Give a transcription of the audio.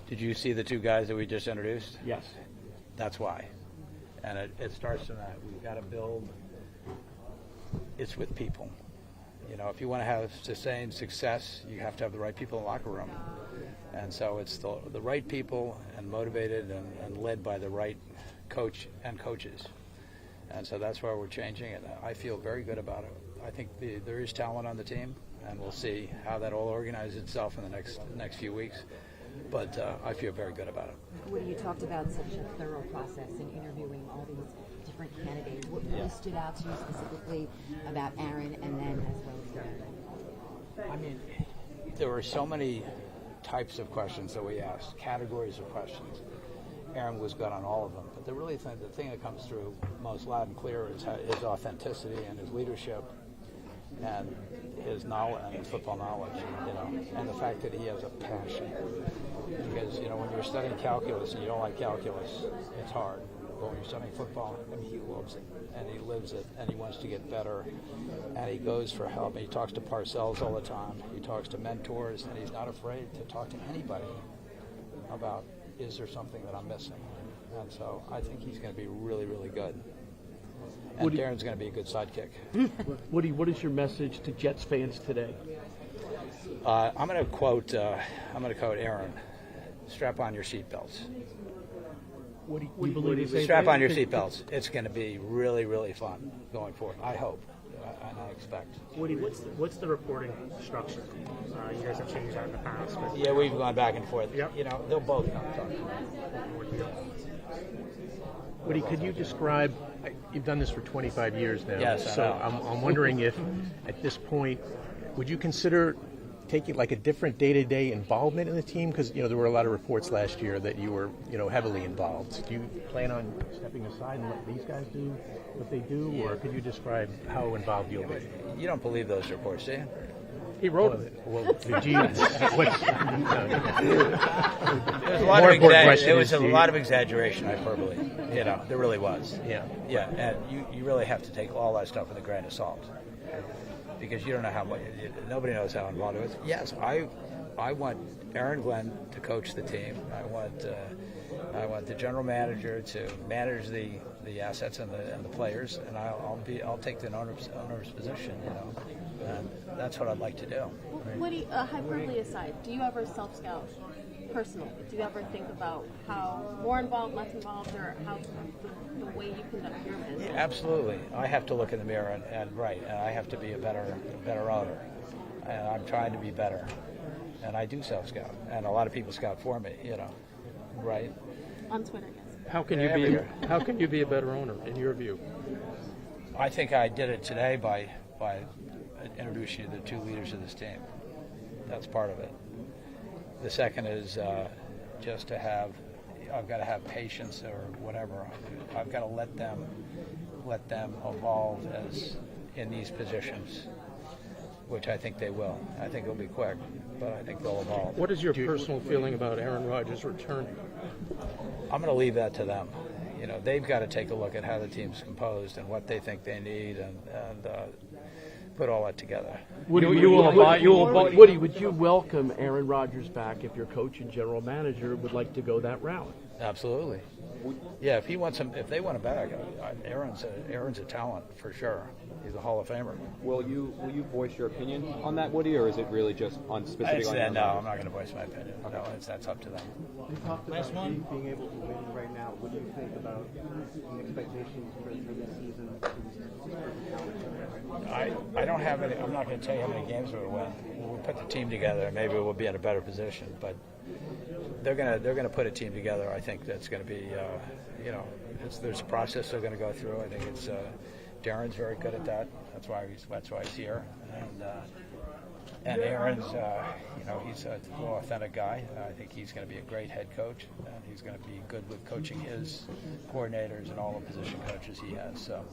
Did you see the two guys that we just introduced? Yes. That's why. And it starts from that. We've got to build. It's with people. You know, if you want to have sustained success, you have to have the right people in the locker room. And so it's the right people and motivated and led by the right coach and coaches. And so that's why we're changing it. I feel very good about it. I think there is talent on the team, and we'll see how that all organizes itself in the next few weeks. But I feel very good about it. When you talked about such a thorough process in interviewing all these different candidates, what really stood out to you specifically about Aaron and then as well as Darren? I mean, there were so many types of questions that we asked, categories of questions. Aaron was good on all of them, but the thing that comes through most loud and clear is his authenticity and his leadership and his knowledge and his football knowledge, you know, and the fact that he has a passion. Because, you know, when you're studying calculus and you don't like calculus, it's hard. But when you're studying football, I mean, he loves it and he lives it and he wants to get better and he goes for help. And he talks to Parcells all the time. He talks to mentors and he's not afraid to talk to anybody about, is there something that I'm missing? And so I think he's going to be really, really good. And Darren's going to be a good sidekick. Woody, what is your message to Jets fans today? I'm going to quote Aaron. Strap on your seatbelts. Strap on your seatbelts. It's going to be really, really fun going forward. I hope, and I expect. Woody, what's the reporting structure? You guys have changed that in the past. But yeah, we've gone back and forth. Yep. You know, they'll both come talk. Woody, could you describe? You've done this for 25 years now. Yes, so I'm wondering if, at this point, would you consider taking like a different day-to-day involvement in the team? Because there were a lot of reports last year that you were heavily involved. Do you plan on stepping aside and let these guys do what they do, or could you describe how involved you'll be? You don't believe those reports, do you? He wrote it. Well, did you? There was a lot of exaggeration, hyperbole. You know, there really was. Yeah. Yeah, and you really have to take all that stuff with a grain of salt. Because you don't know how much, nobody knows how involved it is. Yes, I want Aaron Glenn to coach the team. I want the general manager to manage the assets and the players, and I'll take the owner's position, you know, and that's what I'd like to do. Woody, hyperbole aside, do you ever self-scout personally? Do you ever think about how more involved, less involved, or how the way you conduct your business? Yeah, absolutely. I have to look in the mirror and I have to be a better owner. And I'm trying to be better. And I do self-scout. And a lot of people scout for me, you know, right? On Twitter, yes. How can you be a better owner in your view? I think I did it today by introducing you to the two leaders of this team. That's part of it. The second is just to have. I've got to have patience or whatever. I've got to let them evolve as in these positions, which I think they will. I think it'll be quick, but I think they'll evolve. What is your personal feeling about Aaron Rodgers' return? I'm going to leave that to them. You know, they've got to take a look at how the team's composed and what they think they need and put all that together. Woody, would you welcome Aaron Rodgers back if your coach and general manager would like to go that route? Absolutely. Yeah, if they want him back, Aaron's a talent for sure. He's a Hall of Famer. Will you voice your opinion on that, Woody, or is it really just on specific? No, I'm not going to voice my opinion. Okay. No, that's up to them. You talked about being able to win right now. What do you think about the expectations for this season? I don't have any. I'm not going to tell you how many games we'll win. We'll put the team together. Maybe we'll be in a better position. But they're gonna put a team together. I think that's going to be. There's a process they're going to go through. I think it's. Darren's very good at that. That's why he's here. And Aaron's, he's a more authentic guy. I think he's going to be a great head coach, and he's going to be good with coaching his coordinators and all the position coaches he has. So